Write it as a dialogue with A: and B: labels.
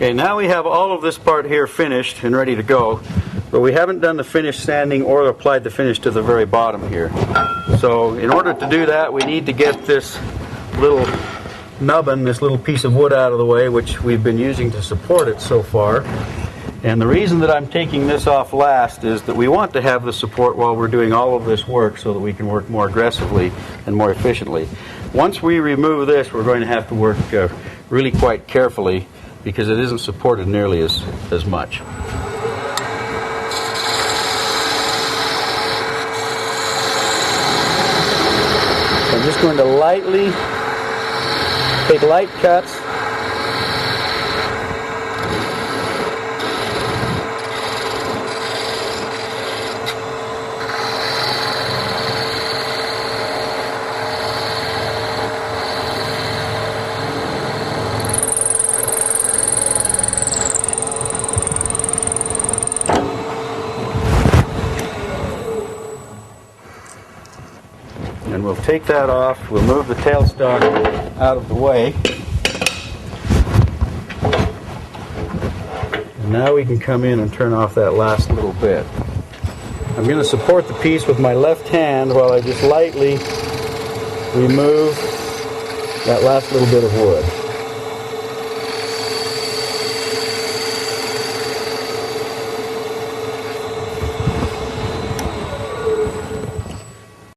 A: Okay, now we have all of this part here finished and ready to go, but we haven't done the finish sanding or applied the finish to the very bottom here. So in order to do that, we need to get this little nubbin, this little piece of wood out of the way, which we've been using to support it so far. And the reason that I'm taking this off last is that we want to have the support while we're doing all of this work so that we can work more aggressively and more efficiently. Once we remove this, we're going to have to work really quite carefully because it isn't supported nearly as much. So I'm just going to lightly take light cuts. And we'll take that off. We'll move the tailstock out of the way. And now we can come in and turn off that last little bit. I'm going to support the piece with my left hand while I just lightly remove that last little bit of wood.